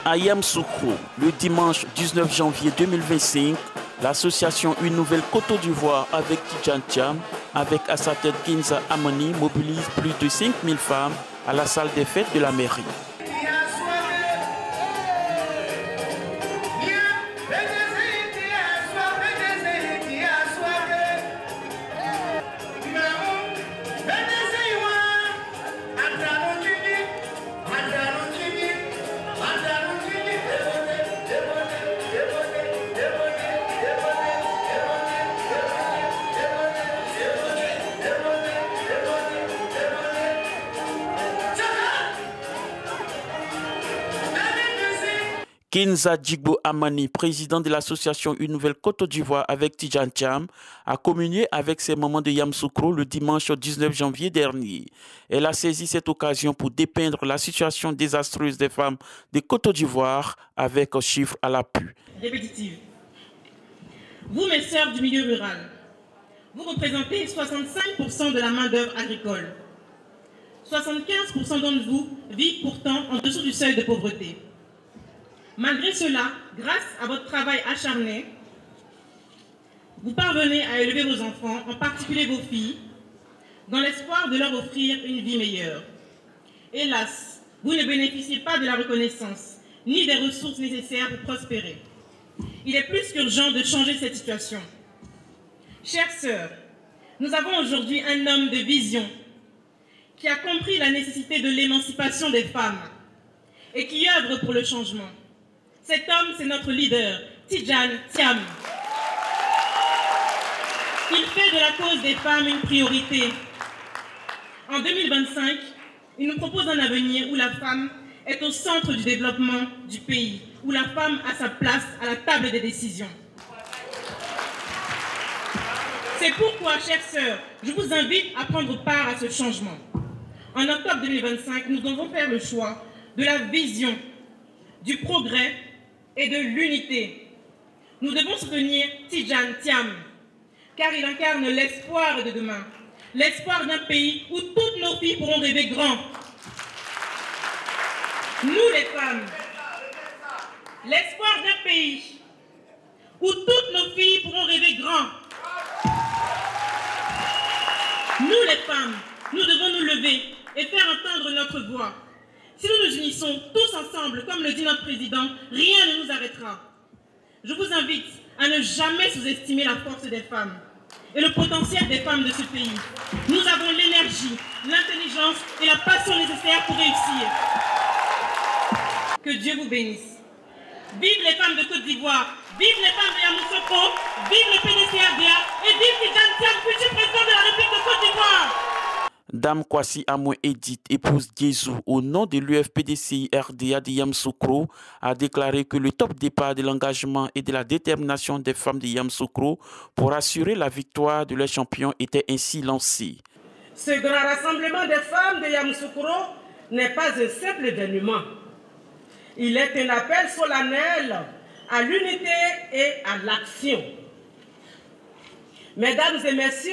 À Yamoussoukro, le dimanche 19 janvier 2025, l'association Une Nouvelle Côte d'Ivoire avec Tidjane Thiam, avec à sa tête Kinza Amani, mobilise plus de 5000 femmes à la salle des fêtes de la mairie. Kinza Djigbo Amani, président de l'association Une Nouvelle Côte d'Ivoire avec Tidjane Thiam, a communié avec ses mamans de Yamoussoukro le dimanche 19 janvier dernier. Elle a saisi cette occasion pour dépeindre la situation désastreuse des femmes de Côte d'Ivoire avec chiffres à l'appui. Répétitive. Vous, mes sœurs du milieu rural, vous représentez 65% de la main-d'œuvre agricole. 75% d'entre vous vivent pourtant en dessous du seuil de pauvreté. Malgré cela, grâce à votre travail acharné, vous parvenez à élever vos enfants, en particulier vos filles, dans l'espoir de leur offrir une vie meilleure. Hélas, vous ne bénéficiez pas de la reconnaissance, ni des ressources nécessaires pour prospérer. Il est plus qu'urgent de changer cette situation. Chères sœurs, nous avons aujourd'hui un homme de vision qui a compris la nécessité de l'émancipation des femmes et qui œuvre pour le changement. Cet homme, c'est notre leader, Tidjane Thiam. Il fait de la cause des femmes une priorité. En 2025, il nous propose un avenir où la femme est au centre du développement du pays, où la femme a sa place à la table des décisions. C'est pourquoi, chères sœurs, je vous invite à prendre part à ce changement. En octobre 2025, nous devons faire le choix de la vision, du progrès et de l'unité. Nous devons soutenir Tidjane Thiam, car il incarne l'espoir de demain, l'espoir d'un pays où toutes nos filles pourront rêver grand. Nous les femmes, l'espoir d'un pays où toutes nos filles pourront rêver grand. Nous les femmes, nous devons nous lever et faire entendre notre voix. Si nous nous unissons tous ensemble, comme le dit notre président, rien ne nous arrêtera. Je vous invite à ne jamais sous-estimer la force des femmes et le potentiel des femmes de ce pays. Nous avons l'énergie, l'intelligence et la passion nécessaires pour réussir. Que Dieu vous bénisse. Vive les femmes de Côte d'Ivoire, vive les femmes de Yamoussoukro, vive le PDC-RDA et vive Tidjane Thiam, futur président de la République de Côte d'Ivoire. Dame Kwasi Amoué Edith, épouse Diezou, au nom de l'UFPDCI-RDA de Yamoussoukro, a déclaré que le top départ de l'engagement et de la détermination des femmes de Yamoussoukro pour assurer la victoire de leurs champions était ainsi lancé. Ce grand rassemblement des femmes de Yamoussoukro n'est pas un simple événement. Il est un appel solennel à l'unité et à l'action. Mesdames et messieurs,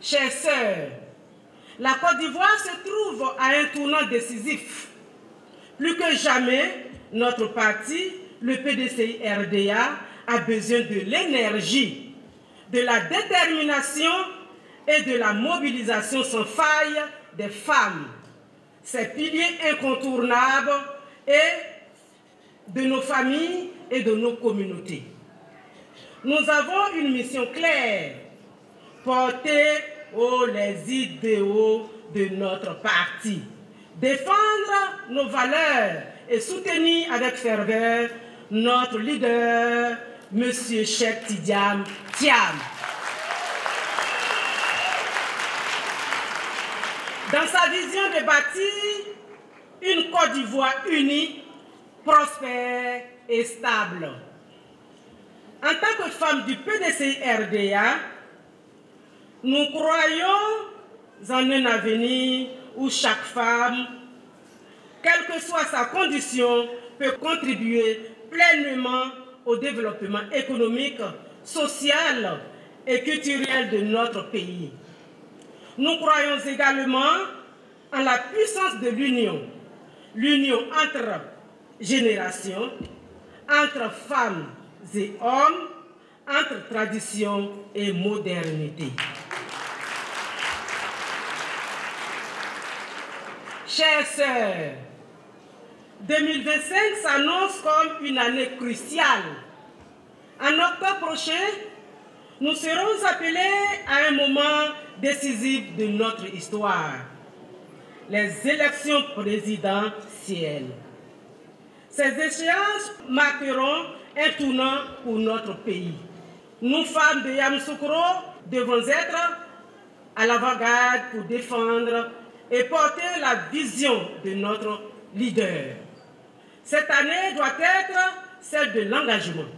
chères sœurs, la Côte d'Ivoire se trouve à un tournant décisif. Plus que jamais, notre parti, le PDCI-RDA, a besoin de l'énergie, de la détermination et de la mobilisation sans faille des femmes. Ces piliers incontournables et de nos familles et de nos communautés. Nous avons une mission claire, porter haut les idéaux de notre parti, défendre nos valeurs et soutenir avec ferveur notre leader, M. Cheikh Tidjane Thiam. Dans sa vision de bâtir une Côte d'Ivoire unie, prospère et stable. En tant que femme du PDCI-RDA, nous croyons en un avenir où chaque femme, quelle que soit sa condition, peut contribuer pleinement au développement économique, social et culturel de notre pays. Nous croyons également en la puissance de l'union entre générations, entre femmes et hommes, entre tradition et modernité. Chères sœurs, 2025 s'annonce comme une année cruciale. En octobre prochain, nous serons appelés à un moment décisif de notre histoire, les élections présidentielles. Ces échéances marqueront un tournant pour notre pays. Nous, femmes de Yamoussoukro, devons être à l'avant-garde pour défendre et porter la vision de notre leader. Cette année doit être celle de l'engagement,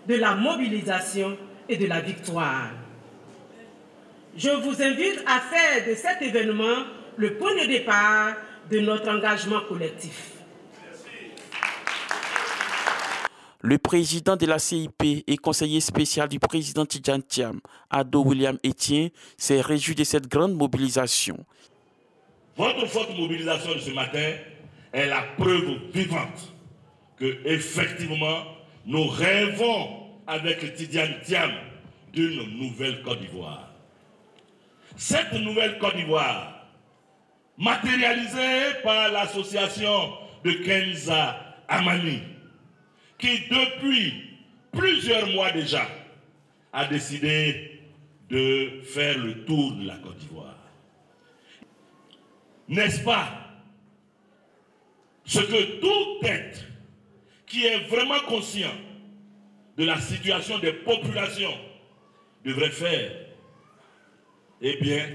de la mobilisation et de la victoire. Je vous invite à faire de cet événement le point de départ de notre engagement collectif. Le président de la CIP et conseiller spécial du président Tidjane Thiam, Ado William Etienne, s'est réjoui de cette grande mobilisation. Votre forte mobilisation de ce matin est la preuve vivante que, effectivement, nous rêvons avec Tidjane Thiam d'une nouvelle Côte d'Ivoire. Cette nouvelle Côte d'Ivoire, matérialisée par l'association de Kenza Amani, qui depuis plusieurs mois déjà a décidé de faire le tour de la Côte d'Ivoire. N'est-ce pas ce que tout être qui est vraiment conscient de la situation des populations devrait faire? Eh bien,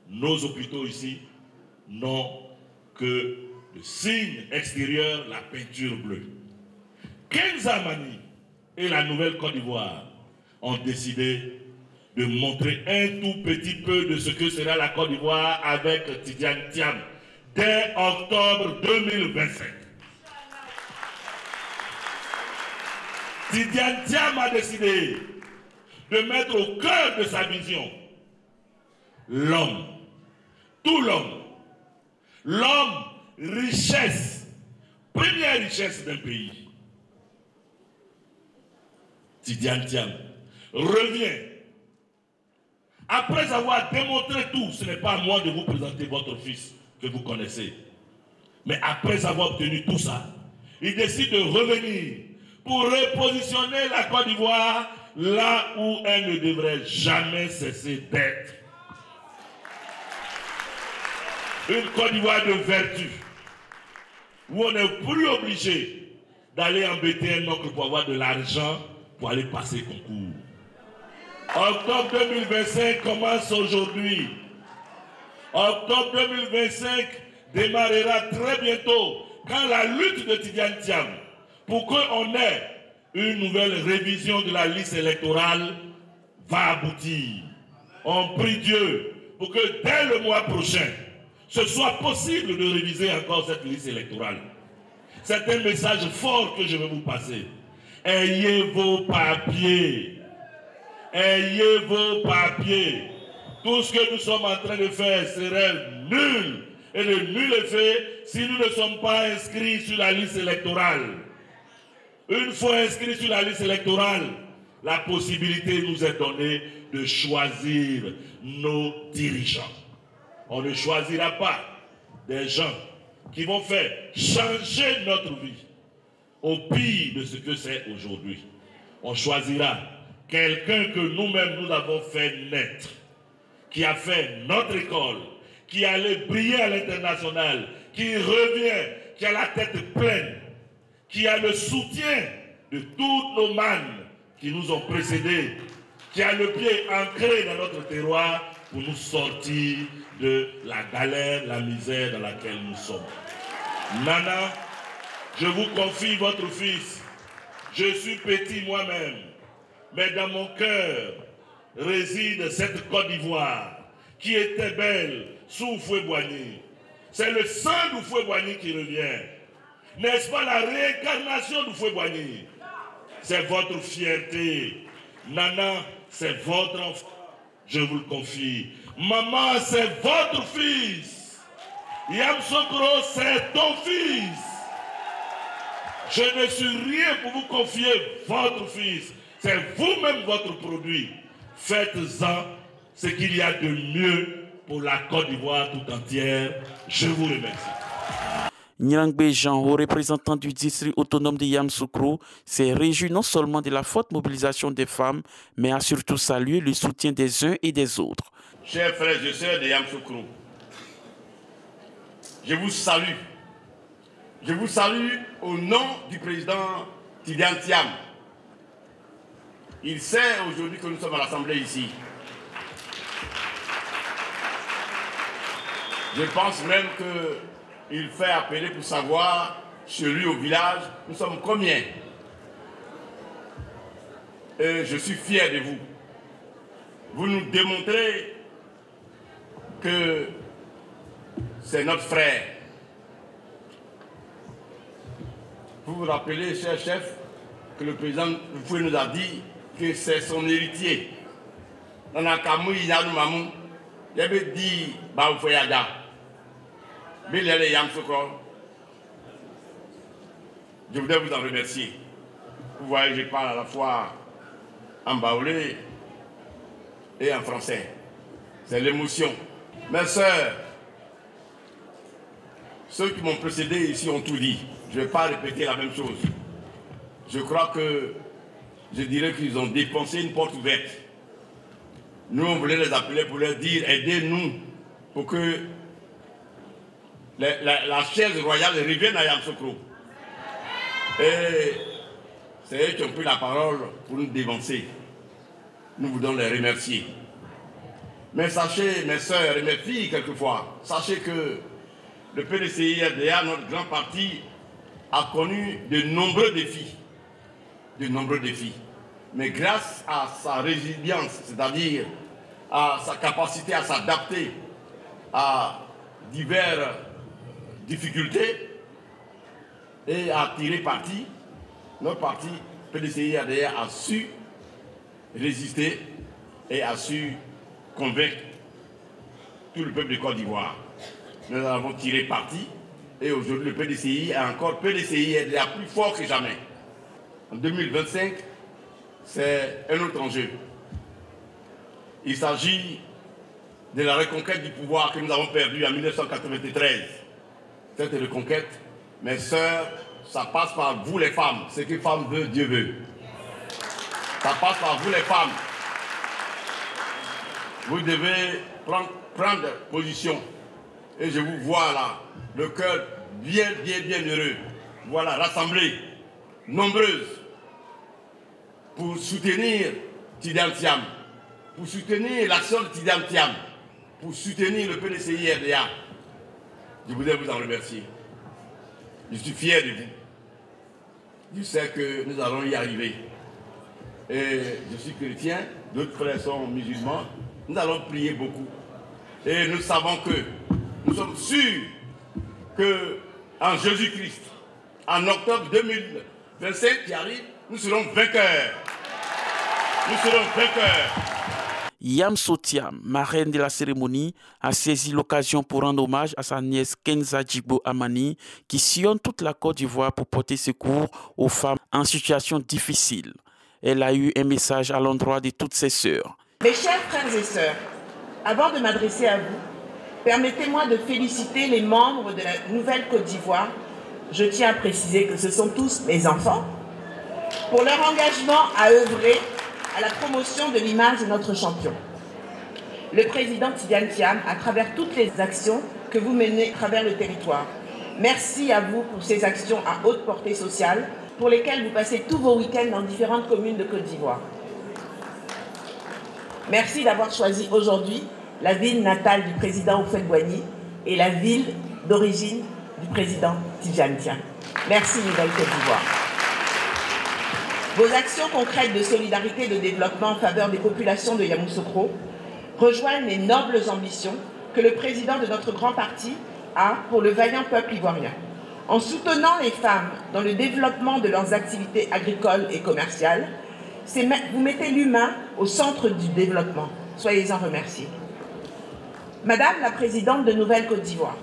nos hôpitaux ici n'ont que le signe extérieur, la peinture bleue. Kenza Amani et la Nouvelle Côte d'Ivoire ont décidé de montrer un tout petit peu de ce que sera la Côte d'Ivoire avec Tidjane Thiam dès octobre 2025. Tidjane Thiam a décidé de mettre au cœur de sa vision l'homme, tout l'homme. L'homme, richesse, première richesse d'un pays. Tidjane Thiam revient. Après avoir démontré tout, ce n'est pas à moi de vous présenter votre fils que vous connaissez. Mais après avoir obtenu tout ça, il décide de revenir pour repositionner la Côte d'Ivoire là où elle ne devrait jamais cesser d'être. Une Côte d'Ivoire de vertu, où on n'est plus obligé d'aller embêter un oncle pour avoir de l'argent pour aller passer concours. Octobre 2025 commence aujourd'hui. Octobre 2025 démarrera très bientôt quand la lutte de Tidjane Thiam pour qu'on ait une nouvelle révision de la liste électorale va aboutir. On prie Dieu pour que dès le mois prochain, ce soit possible de réviser encore cette liste électorale. C'est un message fort que je vais vous passer. Ayez vos papiers. Ayez vos papiers. Tout ce que nous sommes en train de faire serait nul. Et de nul effet si nous ne sommes pas inscrits sur la liste électorale. Une fois inscrits sur la liste électorale, la possibilité nous est donnée de choisir nos dirigeants. On ne choisira pas des gens qui vont faire changer notre vie au pire de ce que c'est aujourd'hui. On choisira quelqu'un que nous-mêmes nous avons fait naître, qui a fait notre école, qui allait briller à l'international, qui revient, qui a la tête pleine, qui a le soutien de toutes nos mannes qui nous ont précédés, qui a le pied ancré dans notre terroir pour nous sortir de la galère, la misère dans laquelle nous sommes. Nana, je vous confie votre fils. Je suis petit moi-même, mais dans mon cœur réside cette Côte d'Ivoire qui était belle sous Houphouët-Boigny. C'est le sang d'Houphouët-Boigny qui revient. N'est-ce pas la réincarnation d'Houphouët-Boigny? C'est votre fierté. Nana, c'est votre enfant. Je vous le confie. Maman, c'est votre fils. Yamoussoukro, c'est ton fils. Je ne suis rien pour vous confier votre fils. C'est vous-même votre produit. Faites-en ce qu'il y a de mieux pour la Côte d'Ivoire tout entière. Je vous remercie. Nyangbe Jean, haut représentant du district autonome de Yamoussoukro, s'est réjoui non seulement de la forte mobilisation des femmes, mais a surtout salué le soutien des uns et des autres. Chers frères et sœurs de Yamoussoukro, je vous salue. Je vous salue au nom du président Tidiane Thiam. Il sait aujourd'hui que nous sommes à l'Assemblée ici. Je pense même qu'il fait appeler pour savoir, chez lui au village, nous sommes combien. Et je suis fier de vous. Vous nous démontrez que c'est notre frère. Vous vous rappelez, cher chef, que le président Foué nous a dit que c'est son héritier. Dans la Kamou, il y a Mamou, il avait dit Baoufoyada. Mais il y a les Yamoussoukro. Je voudrais vous en remercier. Vous voyez, je parle à la fois en baoulé et en français. C'est l'émotion. Mes sœurs, ceux qui m'ont précédé ici ont tout dit. Je ne vais pas répéter la même chose. Je crois que je dirais qu'ils ont dépensé une porte ouverte. Nous, on voulait les appeler pour leur dire, aidez-nous pour que la chaise royale revienne à Yamoussoukro. Et c'est eux qui ont pris la parole pour nous dévancer. Nous voulons les remercier. Mais sachez, mes sœurs et mes filles, quelquefois, sachez que le PDCI-RDA, notre grand parti, a connu de nombreux défis. De nombreux défis. Mais grâce à sa résilience, c'est-à-dire à sa capacité à s'adapter à diverses difficultés et à tirer parti, notre parti PDCI-RDA a su résister et a su convaincre tout le peuple de Côte d'Ivoire. Nous avons tiré parti et aujourd'hui le PDCI est encore PDCI-RDA plus fort que jamais. En 2025, c'est un autre enjeu. Il s'agit de la reconquête du pouvoir que nous avons perdu en 1993. Cette reconquête, mes sœurs, ça passe par vous les femmes. Ce que femme veut, Dieu veut. Ça passe par vous les femmes. Vous devez prendre position. Et je vous vois là, le cœur bien heureux. Voilà, rassemblés, nombreuses, pour soutenir Tidiane Thiam, pour soutenir l'action de Tidiane Thiam, pour soutenir le PDCI-RDA. Je voudrais vous en remercier. Je suis fier de vous. Je sais que nous allons y arriver. Et je suis chrétien, d'autres frères sont musulmans. Nous allons prier beaucoup. Et nous savons que, nous sommes sûrs qu'en Jésus-Christ, en octobre 2025 qui arrive, nous serons vainqueurs. Nous serons vainqueurs. Yamso Thiam, marraine de la cérémonie, a saisi l'occasion pour rendre hommage à sa nièce Kenza Djigbo Amani, qui sillonne toute la Côte d'Ivoire pour porter secours aux femmes en situation difficile. Elle a eu un message à l'endroit de toutes ses sœurs. Mes chers frères et sœurs, avant de m'adresser à vous, permettez-moi de féliciter les membres de la Nouvelle Côte d'Ivoire. Je tiens à préciser que ce sont tous mes enfants, pour leur engagement à œuvrer à la promotion de l'image de notre champion. Le président Tidiane Thiam, à travers toutes les actions que vous menez à travers le territoire. Merci à vous pour ces actions à haute portée sociale, pour lesquelles vous passez tous vos week-ends dans différentes communes de Côte d'Ivoire. Merci d'avoir choisi aujourd'hui la ville natale du président Houphouët-Boigny et la ville d'origine du président Tidiane Thiam. Merci Nouvelle Côte d'Ivoire. Vos actions concrètes de solidarité et de développement en faveur des populations de Yamoussoukro rejoignent les nobles ambitions que le président de notre grand parti a pour le vaillant peuple ivoirien. En soutenant les femmes dans le développement de leurs activités agricoles et commerciales, vous mettez l'humain au centre du développement. Soyez-en remerciés. Madame la présidente de Nouvelle Côte d'Ivoire,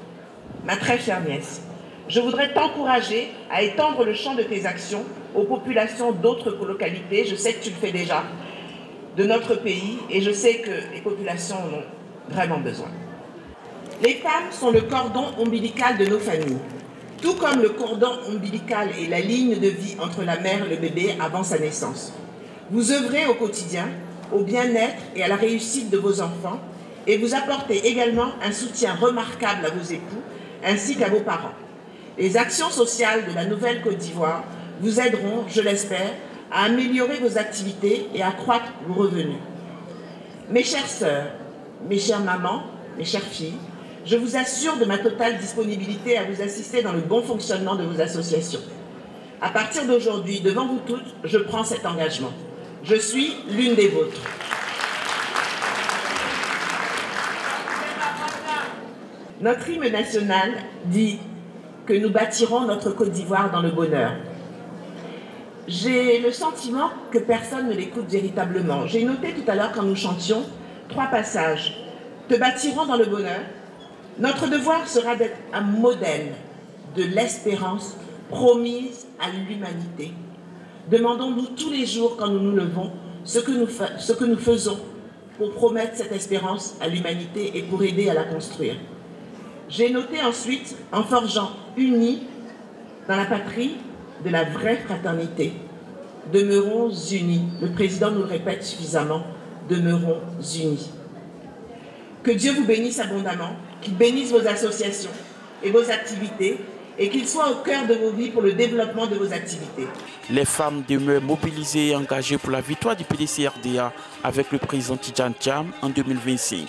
ma très chère nièce, Je voudrais t'encourager à étendre le champ de tes actions aux populations d'autres localités, je sais que tu le fais déjà, de notre pays, et je sais que les populations en ont vraiment besoin. Les femmes sont le cordon ombilical de nos familles. Tout comme le cordon ombilical est la ligne de vie entre la mère et le bébé avant sa naissance. Vous œuvrez au quotidien, au bien-être et à la réussite de vos enfants, et vous apportez également un soutien remarquable à vos époux, ainsi qu'à vos parents. Les actions sociales de la Nouvelle Côte d'Ivoire vous aideront, je l'espère, à améliorer vos activités et à accroître vos revenus. Mes chères sœurs, mes chères mamans, mes chères filles, je vous assure de ma totale disponibilité à vous assister dans le bon fonctionnement de vos associations. À partir d'aujourd'hui, devant vous toutes, je prends cet engagement. Je suis l'une des vôtres. Notre hymne national dit que nous bâtirons notre Côte d'Ivoire dans le bonheur. J'ai le sentiment que personne ne l'écoute véritablement. J'ai noté tout à l'heure quand nous chantions 3 passages. Te bâtirons dans le bonheur. Notre devoir sera d'être un modèle de l'espérance promise à l'humanité. Demandons-nous tous les jours quand nous nous levons ce que nous faisons pour promettre cette espérance à l'humanité et pour aider à la construire. J'ai noté ensuite, en forgeant unis dans la patrie de la vraie fraternité. Demeurons unis. Le président nous le répète suffisamment. Demeurons unis. Que Dieu vous bénisse abondamment, qu'il bénisse vos associations et vos activités et qu'il soit au cœur de vos vies pour le développement de vos activités. Les femmes demeurent mobilisées et engagées pour la victoire du PDC-RDA avec le président Tidjane Thiam en 2025.